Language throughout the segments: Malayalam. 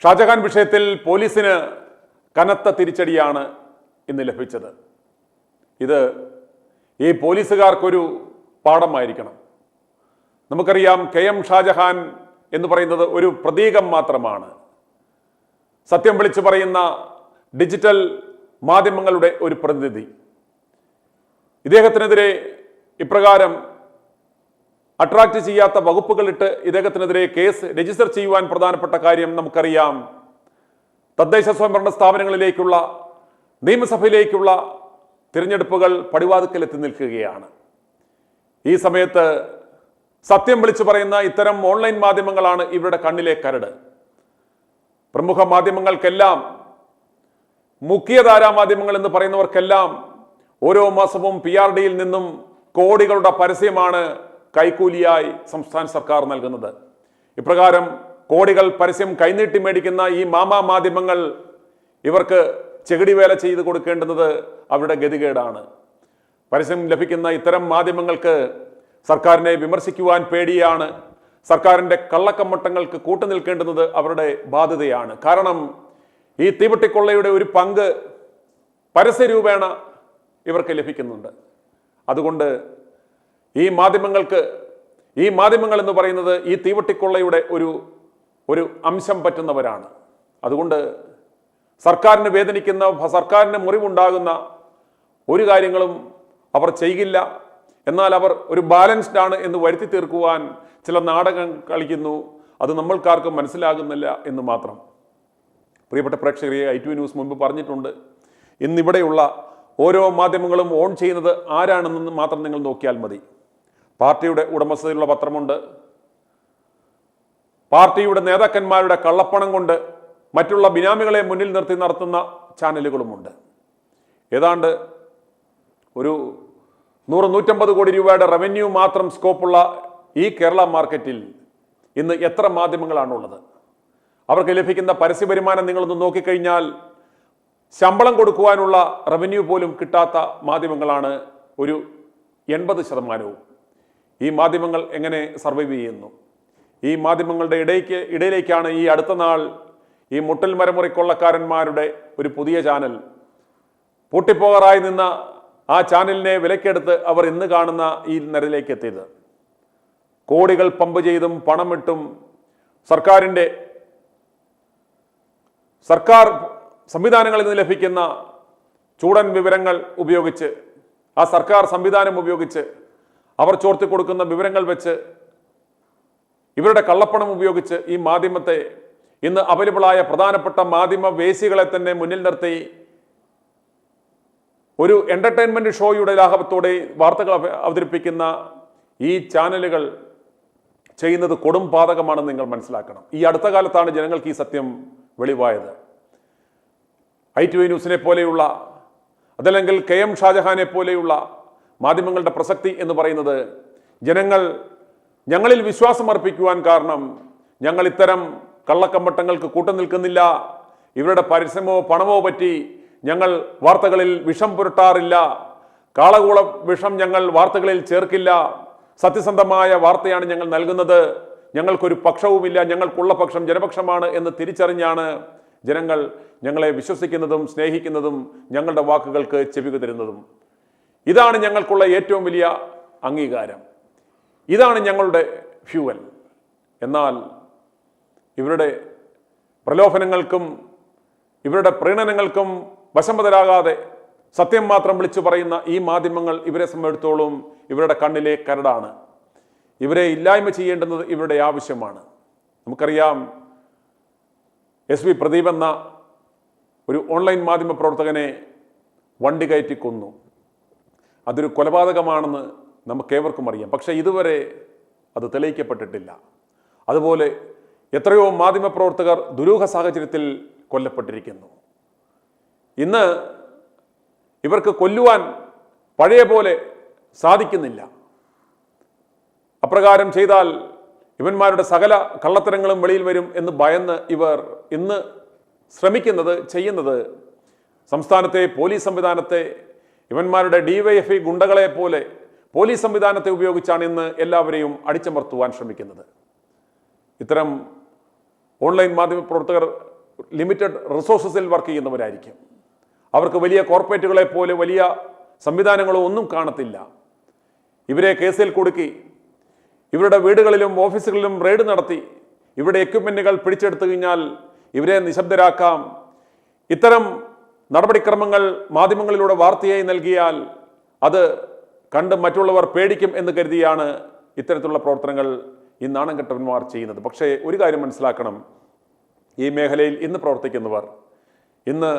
ഷാജഹാൻ വിഷയത്തിൽ പോലീസിന് കനത്ത തിരിച്ചടിയാണ് ഇന്ന് ലഭിച്ചത്. ഇത് ഈ പോലീസുകാർക്കൊരു പാഠമായിരിക്കണം. നമുക്കറിയാം, KM ഷാജഹാൻ എന്ന് പറയുന്നത് ഒരു പ്രതീകം മാത്രമാണ്. സത്യം വിളിച്ചു പറയുന്ന ഡിജിറ്റൽ മാധ്യമങ്ങളുടെ ഒരു പ്രതിനിധി. ഇദ്ദേഹത്തിനെതിരെ ഇപ്രകാരം അട്രാക്ട് ചെയ്യാത്ത വകുപ്പുകളിട്ട് ഇദ്ദേഹത്തിനെതിരെ കേസ് രജിസ്റ്റർ ചെയ്യുവാൻ പ്രധാനപ്പെട്ട കാര്യം നമുക്കറിയാം. തദ്ദേശ സ്വയംഭരണ സ്ഥാപനങ്ങളിലേക്കുള്ള നിയമസഭയിലേക്കുള്ള തിരഞ്ഞെടുപ്പുകൾ പടിവാതിക്കലെത്തി നിൽക്കുകയാണ്. ഈ സമയത്ത് സത്യം വിളിച്ചു പറയുന്ന ഇത്തരം ഓൺലൈൻ മാധ്യമങ്ങളാണ് ഇവരുടെ കണ്ണിലെ കരട്. പ്രമുഖ മാധ്യമങ്ങൾക്കെല്ലാം, മുഖ്യധാരാ മാധ്യമങ്ങൾ എന്ന് പറയുന്നവർക്കെല്ലാം ഓരോ മാസവും PRDയിൽ നിന്നും കോടികളുടെ പരസ്യമാണ് കൈക്കൂലിയായി സംസ്ഥാന സർക്കാർ നൽകുന്നത്. ഇപ്രകാരം കോടികൾ പരസ്യം കൈനീട്ടി മേടിക്കുന്ന ഈ മാധ്യമങ്ങൾ ഇവർക്ക് ചെകിടി വേല ചെയ്ത് കൊടുക്കേണ്ടുന്നത് അവരുടെ ഗതികേടാണ്. പരസ്യം ലഭിക്കുന്ന ഇത്തരം മാധ്യമങ്ങൾക്ക് സർക്കാരിനെ വിമർശിക്കുവാൻ പേടിയാണ്. സർക്കാരിൻ്റെ കള്ളക്കമ്മട്ടങ്ങൾക്ക് കൂട്ടുനിൽക്കേണ്ടുന്നത് അവരുടെ ബാധ്യതയാണ്. കാരണം ഈ തീവട്ടിക്കൊള്ളയുടെ ഒരു പങ്ക് പരസ്യരൂപേണ ഇവർക്ക് ലഭിക്കുന്നുണ്ട്. അതുകൊണ്ട് ഈ മാധ്യമങ്ങൾ എന്ന് പറയുന്നത് ഈ തീവട്ടിക്കൊള്ളയുടെ ഒരു അംശം പറ്റുന്നവരാണ്. അതുകൊണ്ട് സർക്കാരിന് വേദനിക്കുന്ന, സർക്കാരിന് മുറിവുണ്ടാകുന്ന ഒരു കാര്യങ്ങളും അവർ ചെയ്യില്ല. എന്നാൽ അവർ ഒരു ബാലൻസ്ഡ് ആണ് എന്ന് വരുത്തി തീർക്കുവാൻ ചില നാടകം കളിക്കുന്നു. അത് നമ്മൾക്കാർക്കും മനസ്സിലാകുന്നില്ല എന്ന് മാത്രം. പ്രിയപ്പെട്ട പ്രേക്ഷകരെ, i2 ന്യൂസ് മുൻപ് പറഞ്ഞിട്ടുണ്ട്, ഇന്നിവിടെയുള്ള ഓരോ മാധ്യമങ്ങളും ഓൺ ചെയ്യുന്നത് ആരാണെന്ന് മാത്രം നിങ്ങൾ നോക്കിയാൽ മതി. പാർട്ടിയുടെ ഉടമസ്ഥതയിലുള്ള പത്രമുണ്ട്. പാർട്ടിയുടെ നേതാക്കന്മാരുടെ കള്ളപ്പണം കൊണ്ട് മറ്റുള്ള ബിനാമികളെ മുന്നിൽ നിർത്തി നടത്തുന്ന ചാനലുകളുമുണ്ട്. ഏതാണ്ട് ഒരു 100-150 കോടി രൂപയുടെ റവന്യൂ മാത്രം സ്കോപ്പുള്ള ഈ കേരള മാർക്കറ്റിൽ ഇന്ന് എത്ര മാധ്യമങ്ങളാണുള്ളത്? അവർക്ക് ലഭിക്കുന്ന പരസ്യ വരുമാനം നിങ്ങളൊന്ന് നോക്കിക്കഴിഞ്ഞാൽ ശമ്പളം കൊടുക്കുവാനുള്ള റവന്യൂ പോലും കിട്ടാത്ത മാധ്യമങ്ങളാണ് ഒരു 80%. ഈ മാധ്യമങ്ങൾ എങ്ങനെ സർവൈവ് ചെയ്യുന്നു? ഈ മാധ്യമങ്ങളുടെ ഇടയിലേക്കാണ് ഈ അടുത്ത നാൾ ഈ മുട്ടൽ മരമുറി കൊള്ളക്കാരന്മാരുടെ ഒരു പുതിയ ചാനൽ, പൂട്ടിപ്പോകാറായി നിന്ന ആ ചാനലിനെ വിലക്കെടുത്ത് അവർ ഇന്ന് കാണുന്ന ഈ നിരയിലേക്ക് എത്തിയത്. കോടികൾ പമ്പ് ചെയ്തും പണമിട്ടും സർക്കാർ സംവിധാനങ്ങളിൽ നിന്ന് ലഭിക്കുന്ന ചൂടൻ വിവരങ്ങൾ ഉപയോഗിച്ച്, ആ സർക്കാർ സംവിധാനം ഉപയോഗിച്ച്, അവർ ചോർത്തി കൊടുക്കുന്ന വിവരങ്ങൾ വെച്ച്, ഇവരുടെ കള്ളപ്പണം ഉപയോഗിച്ച് ഈ മാധ്യമത്തെ, ഇന്ന് അവൈലബിളായ പ്രധാനപ്പെട്ട മാധ്യമ വേശികളെ തന്നെ മുന്നിൽ നിർത്തി ഒരു എന്റർടൈൻമെന്റ് ഷോയുടെ ലാഘവത്തോടെ വാർത്തകൾ അവതരിപ്പിക്കുന്ന ഈ ചാനലുകൾ ചെയ്യുന്നത് കൊടും പാതകമാണെന്ന് നിങ്ങൾ മനസ്സിലാക്കണം. ഈ അടുത്ത കാലത്താണ് ജനങ്ങൾക്ക് ഈ സത്യം വെളിവായത്. i2 ന്യൂസിനെ പോലെയുള്ള, അതല്ലെങ്കിൽ KM ഷാജഹാനെ പോലെയുള്ള മാധ്യമങ്ങളുടെ പ്രസക്തി എന്ന് പറയുന്നത്, ഞങ്ങളിൽ വിശ്വാസം അർപ്പിക്കുവാൻ കാരണം ഞങ്ങൾ ഇത്തരം കള്ളക്കമ്പട്ടങ്ങൾക്ക് കൂട്ടുനിൽക്കുന്നില്ല, ഇവരുടെ പരസ്യമോ പണമോ പറ്റി ഞങ്ങൾ വാർത്തകളിൽ വിഷം പുരട്ടാറില്ല, കാളകൂള വിഷം ഞങ്ങൾ വാർത്തകളിൽ ചേർക്കില്ല, സത്യസന്ധമായ വാർത്തയാണ് ഞങ്ങൾ നൽകുന്നത്, ഞങ്ങൾക്കൊരു പക്ഷവുമില്ല, ഞങ്ങൾക്കുള്ള പക്ഷം ജനപക്ഷമാണ് എന്ന് തിരിച്ചറിഞ്ഞാണ് ജനങ്ങൾ ഞങ്ങളെ വിശ്വസിക്കുന്നതും സ്നേഹിക്കുന്നതും ഞങ്ങളുടെ വാക്കുകൾക്ക് ചെവിക തരുന്നതും. ഇതാണ് ഞങ്ങൾക്കുള്ള ഏറ്റവും വലിയ അംഗീകാരം, ഇതാണ് ഞങ്ങളുടെ ഫ്യൂവൽ. എന്നാൽ ഇവരുടെ പ്രലോഭനങ്ങൾക്കും ഇവരുടെ പ്രീണനങ്ങൾക്കും വശംവദരാകാതെ സത്യം മാത്രം വിളിച്ചു പറയുന്ന ഈ മാധ്യമങ്ങൾ ഇവരെ സംബന്ധിച്ചിടത്തോളം ഇവരുടെ കണ്ണിലെ കരടാണ്. ഇവരെ ഇല്ലായ്മ ചെയ്യേണ്ടുന്നത് ഇവരുടെ ആവശ്യമാണ്. നമുക്കറിയാം, SV പ്രദീപ് എന്ന ഒരു ഓൺലൈൻ മാധ്യമ പ്രവർത്തകനെ വണ്ടി കയറ്റി കൊന്നു. അതൊരു കൊലപാതകമാണെന്ന് നമുക്കേവർക്കും അറിയാം. പക്ഷേ ഇതുവരെ അത് തെളിയിക്കപ്പെട്ടിട്ടില്ല. അതുപോലെ എത്രയോ മാധ്യമപ്രവർത്തകർ ദുരൂഹ സാഹചര്യത്തിൽ കൊല്ലപ്പെട്ടിരിക്കുന്നു. ഇന്ന് ഇവർക്ക് കൊല്ലുവാൻ പഴയ പോലെ സാധിക്കുന്നില്ല. അപ്രകാരം ചെയ്താൽ ഇവന്മാരുടെ സകല കള്ളത്തരങ്ങളും വെളിയിൽ വരും എന്ന് ഭയന്ന് ഇവർ ഇന്ന് ചെയ്യുന്നത് സംസ്ഥാനത്തെ പോലീസ് സംവിധാനത്തെ, ഇവന്മാരുടെ DYFI ഗുണ്ടകളെ പോലെ പോലീസ് സംവിധാനത്തെ ഉപയോഗിച്ചാണ് ഇന്ന് എല്ലാവരെയും അടിച്ചമർത്തുവാൻ ശ്രമിക്കുന്നത്. ഇത്തരം ഓൺലൈൻ മാധ്യമ പ്രവർത്തകർ ലിമിറ്റഡ് റിസോഴ്സസിൽ വർക്ക് ചെയ്യുന്നവരായിരിക്കും. അവർക്ക് വലിയ കോർപ്പറേറ്റുകളെ പോലെ വലിയ സംവിധാനങ്ങളോ ഒന്നും കാണത്തില്ല. ഇവരെ കേസിൽ കുടുക്കി ഇവരുടെ വീടുകളിലും ഓഫീസുകളിലും റെയ്ഡ് നടത്തി ഇവരുടെ എക്യുപ്മെന്റുകൾ പിടിച്ചെടുത്തു കഴിഞ്ഞാൽ ഇവരെ നിശബ്ദരാക്കാം. ഇത്തരം നടപടിക്രമങ്ങൾ മാധ്യമങ്ങളിലൂടെ വാർത്തയായി നൽകിയാൽ അത് കണ്ട് മറ്റുള്ളവർ പേടിക്കും എന്ന് കരുതിയാണ് ഇത്തരത്തിലുള്ള പ്രവർത്തനങ്ങൾ ഈ നാണംകെട്ടവന്മാർ ചെയ്യുന്നത്. പക്ഷേ ഒരു കാര്യം മനസ്സിലാക്കണം, ഈ മേഖലയിൽ ഇന്ന് പ്രവർത്തിക്കുന്നവർ, ഇന്ന്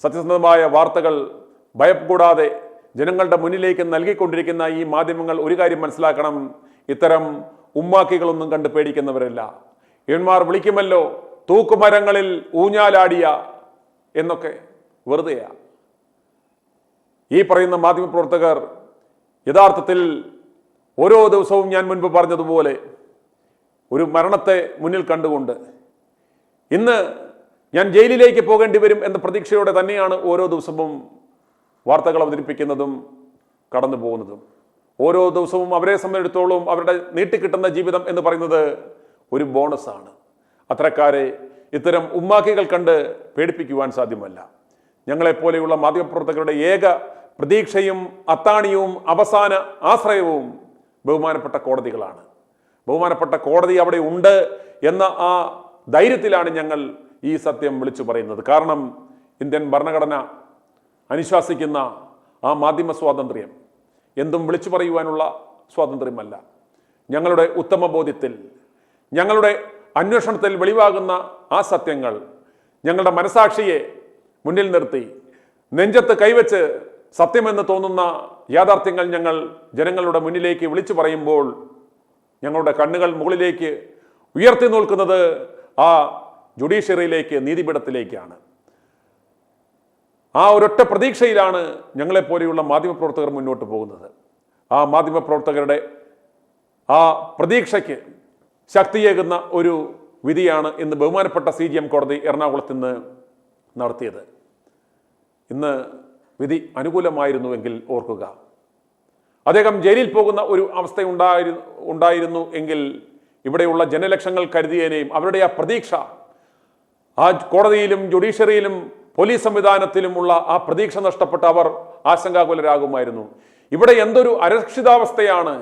സത്യസന്ധമായ വാർത്തകൾ ഭയം കൂടാതെ ജനങ്ങളുടെ മുന്നിലേക്ക് നൽകിക്കൊണ്ടിരിക്കുന്ന ഈ മാധ്യമങ്ങൾ ഒരു കാര്യം മനസ്സിലാക്കണം, ഇത്തരം ഉമ്മാക്കികളൊന്നും കണ്ട് പേടിക്കുന്നവരല്ല. ഇവന്മാർ വിളിക്കുമല്ലോ തൂക്കുമരങ്ങളിൽ ഊഞ്ഞാലാടിയ എന്നൊക്കെ, വെറുതെയാ. ഈ പറയുന്ന മാധ്യമപ്രവർത്തകർ യഥാർത്ഥത്തിൽ ഓരോ ദിവസവും ഞാൻ മുൻപ് പറഞ്ഞതുപോലെ ഒരു മരണത്തെ മുന്നിൽ കണ്ടുകൊണ്ട് ഇന്ന് ഞാൻ ജയിലിലേക്ക് പോകേണ്ടി വരും എന്ന പ്രതീക്ഷയോടെ തന്നെയാണ് ഓരോ ദിവസവും വാർത്തകൾ അവതരിപ്പിക്കുന്നതും കടന്നു പോകുന്നതും. ഓരോ ദിവസവും അവരെ സംബന്ധിച്ചിടത്തോളം അവരുടെ നീട്ടിക്കിട്ടുന്ന ജീവിതം എന്ന് പറയുന്നത് ഒരു ബോണസാണ്. അത്തരക്കാരെ ഇത്തരം ഉമ്മാക്കികൾ കണ്ട് പേടിപ്പിക്കുവാൻ സാധ്യമല്ല. ഞങ്ങളെപ്പോലെയുള്ള മാധ്യമപ്രവർത്തകരുടെ ഏക പ്രതീക്ഷയും അത്താണിയും അവസാന ആശ്രയവും ബഹുമാനപ്പെട്ട കോടതികളാണ്. ബഹുമാനപ്പെട്ട കോടതി അവിടെ ഉണ്ട് എന്ന ആ ധൈര്യത്തിലാണ് ഞങ്ങൾ ഈ സത്യം വിളിച്ചു പറയുന്നത്. കാരണം ഇന്ത്യൻ ഭരണഘടന അനുശാസിക്കുന്ന ആ മാധ്യമ സ്വാതന്ത്ര്യം എന്തും വിളിച്ചു പറയുവാനുള്ള സ്വാതന്ത്ര്യമല്ല. ഞങ്ങളുടെ ഉത്തമ ബോധ്യത്തിൽ, ഞങ്ങളുടെ അന്വേഷണത്തിൽ വെളിവാകുന്ന ആ സത്യങ്ങൾ ഞങ്ങളുടെ മനസാക്ഷിയെ മുന്നിൽ നിർത്തി നെഞ്ചത്ത് കൈവച്ച് സത്യമെന്ന് തോന്നുന്ന യാഥാർത്ഥ്യങ്ങൾ ഞങ്ങൾ ജനങ്ങളുടെ മുന്നിലേക്ക് വിളിച്ചു പറയുമ്പോൾ ഞങ്ങളുടെ കണ്ണുകൾ മുകളിലേക്ക് ഉയർത്തി നിൽക്കുന്നത് ആ ജുഡീഷ്യറിയിലേക്ക്, നീതിപീഠത്തിലേക്കാണ്. ആ ഒരൊറ്റ പ്രതീക്ഷയിലാണ് ഞങ്ങളെപ്പോലെയുള്ള മാധ്യമപ്രവർത്തകർ മുന്നോട്ട് പോകുന്നത്. ആ മാധ്യമപ്രവർത്തകരുടെ ആ പ്രതീക്ഷയ്ക്ക് ശക്തിയേകുന്ന ഒരു വിധിയാണ് ഇന്ന് ബഹുമാനപ്പെട്ട CJM കോടതി എറണാകുളത്ത് നിന്ന് നടത്തിയത്. ഇന്ന് വിധി അനുകൂലമായിരുന്നുവെങ്കിൽ ഓർക്കുക, അദ്ദേഹം ജയിലിൽ പോകുന്ന ഒരു അവസ്ഥ ഉണ്ടായിരുന്നു എങ്കിൽ ഇവിടെയുള്ള ജനലക്ഷങ്ങൾ കരുതിയേനെയും അവരുടെ ആ പ്രതീക്ഷ, ആ കോടതിയിലും ജുഡീഷ്യറിയിലും പോലീസ് സംവിധാനത്തിലുമുള്ള ആ പ്രതീക്ഷ നഷ്ടപ്പെട്ട് അവർ ആശങ്കാകുലരാകുമായിരുന്നു. ഇവിടെ എന്തൊരു അരക്ഷിതാവസ്ഥയാണ്,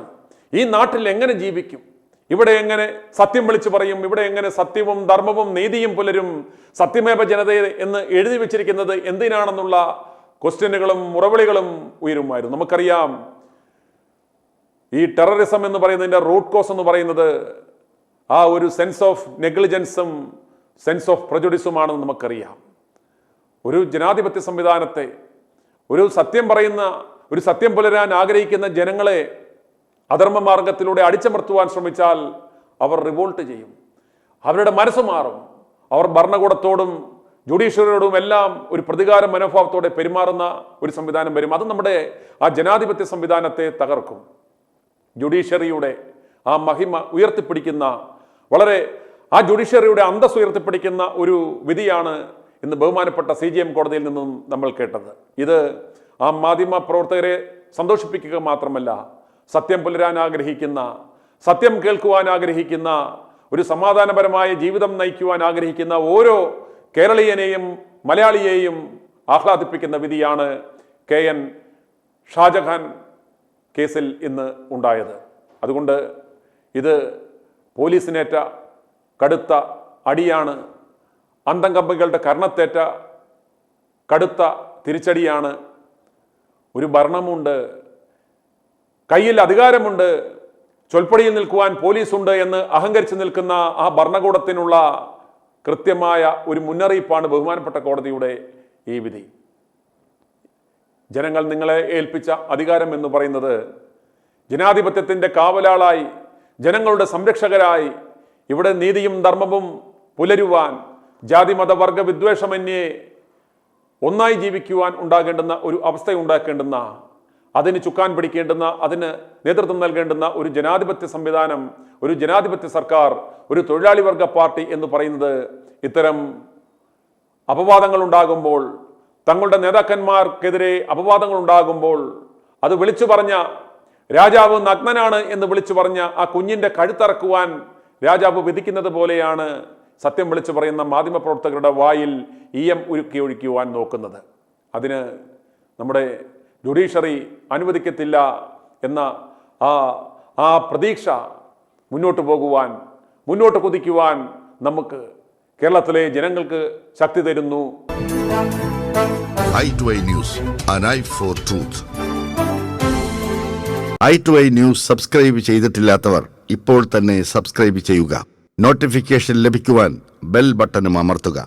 ഈ നാട്ടിൽ എങ്ങനെ ജീവിക്കും, ഇവിടെ എങ്ങനെ സത്യം വിളിച്ചു പറയും, ഇവിടെ എങ്ങനെ സത്യവും ധർമ്മവും നീതിയും പുലരും, സത്യമേവ ജനതയെ എന്ന് എഴുതി വെച്ചിരിക്കുന്നത് എന്തിനാണെന്നുള്ള ക്വസ്റ്റ്യനുകളും മുറവിളികളും ഉയരുമായിരുന്നു. നമുക്കറിയാം, ഈ ടെററിസം എന്ന് പറയുന്നതിൻ്റെ റൂട്ട് കോസ് എന്ന് പറയുന്നത് ആ ഒരു സെൻസ് ഓഫ് നെഗ്ലിജൻസും സെൻസ് ഓഫ് പ്രജുഡിസുമാണെന്ന് നമുക്കറിയാം. ഒരു ജനാധിപത്യ സംവിധാനത്തെ, ഒരു സത്യം പറയുന്ന, ഒരു സത്യം പുലരാൻ ആഗ്രഹിക്കുന്ന ജനങ്ങളെ അധർമ്മ മാർഗത്തിലൂടെ അടിച്ചമർത്തുവാൻ ശ്രമിച്ചാൽ അവർ റിവോൾട്ട് ചെയ്യും, അവരുടെ മനസ്സ് മാറും, അവർ ഭരണകൂടത്തോടും ജുഡീഷ്യറിയോടും എല്ലാം ഒരു പ്രതികാര മനോഭാവത്തോടെ പെരുമാറുന്ന ഒരു സംവിധാനം വരും. അത് നമ്മുടെ ആ ജനാധിപത്യ സംവിധാനത്തെ തകർക്കും. ജുഡീഷ്യറിയുടെ ആ മഹിമ ഉയർത്തിപ്പിടിക്കുന്ന, വളരെ ആ ജുഡീഷ്യറിയുടെ അന്തസ് ഉയർത്തിപ്പിടിക്കുന്ന ഒരു വിധിയാണ് ഇന്ന് ബഹുമാനപ്പെട്ട CJM കോടതിയിൽ നിന്നും നമ്മൾ കേട്ടത്. ഇത് ആ മാധ്യമ പ്രവർത്തകരെ സന്തോഷിപ്പിക്കുക മാത്രമല്ല, സത്യം പുലരാൻ ആഗ്രഹിക്കുന്ന, സത്യം കേൾക്കുവാൻ ആഗ്രഹിക്കുന്ന, ഒരു സമാധാനപരമായ ജീവിതം നയിക്കുവാൻ ആഗ്രഹിക്കുന്ന ഓരോ കേരളീയനെയും മലയാളിയെയും ആഹ്ലാദിപ്പിക്കുന്ന വിധിയാണ് KN ഷാജഹാൻ കേസിൽ ഇന്ന് ഉണ്ടായത്. അതുകൊണ്ട് ഇത് പോലീസിനേറ്റ കടുത്ത അടിയാണ്, അന്തംകമ്പികളുടെ കർണത്തേറ്റ കടുത്ത തിരിച്ചടിയാണ്. ഒരു ഭരണമുണ്ട്, കയ്യിൽ അധികാരമുണ്ട്, ചൊൽപ്പടിയിൽ നിൽക്കുവാൻ പോലീസുണ്ട് എന്ന് അഹങ്കരിച്ച് നിൽക്കുന്ന ആ ഭരണകൂടത്തിനുള്ള കൃത്യമായ ഒരു മുന്നറിയിപ്പാണ് ബഹുമാനപ്പെട്ട കോടതിയുടെ ഈ വിധി. ജനങ്ങൾ നിങ്ങളെ ഏൽപ്പിച്ച അധികാരം എന്ന് പറയുന്നത് ജനാധിപത്യത്തിൻ്റെ കാവലാളായി, ജനങ്ങളുടെ സംരക്ഷകരായി ഇവിടെ നീതിയും ധർമ്മവും പുലരുവാൻ, ജാതി മത വർഗ വിദ്വേഷമന്യേ ഒന്നായി ജീവിക്കുവാൻ ഉണ്ടാകേണ്ടുന്ന ഒരു അവസ്ഥ ഉണ്ടാക്കേണ്ടുന്ന, അതിന് ചുക്കാൻ പിടിക്കേണ്ടുന്ന, അതിന് നേതൃത്വം നൽകേണ്ടുന്ന ഒരു ജനാധിപത്യ സംവിധാനം, ഒരു ജനാധിപത്യ സർക്കാർ, ഒരു തൊഴിലാളി വർഗ പാർട്ടി എന്ന് പറയുന്നത് ഇത്തരം അപവാദങ്ങൾ ഉണ്ടാകുമ്പോൾ, തങ്ങളുടെ നേതാക്കന്മാർക്കെതിരെ അപവാദങ്ങൾ ഉണ്ടാകുമ്പോൾ അത് വിളിച്ചു പറഞ്ഞ രാജാവ് നഗ്നനാണ് എന്ന് വിളിച്ചു പറഞ്ഞ ആ കുഞ്ഞിൻ്റെ കഴുത്തറക്കുവാൻ രാജാവ് വിധിക്കുന്നത് പോലെയാണ് സത്യം വിളിച്ചു പറയുന്ന മാധ്യമപ്രവർത്തകരുടെ വായിൽ ഈയം ഉരുക്കി ഒഴിക്കുവാൻ നോക്കുന്നത്. അതിന് നമ്മുടെ ജുഡീഷ്യറി അനുവദിക്കത്തില്ല എന്ന ആ പ്രതീക്ഷ മുന്നോട്ട് പോകുവാൻ, മുന്നോട്ട് കുതിക്കുവാൻ നമുക്ക് കേരളത്തിലെ ജനങ്ങൾക്ക് ശക്തി തരുന്നു. i2i News, an eye for truth. i2i News subscribe ചെയ്തിട്ടില്ലാത്തവർ ഇപ്പോൾ തന്നെ സബ്സ്ക്രൈബ് ചെയ്യുക. നോട്ടിഫിക്കേഷൻ ലഭിക്കുവാൻ ബെൽ ബട്ടണും അമർത്തുക.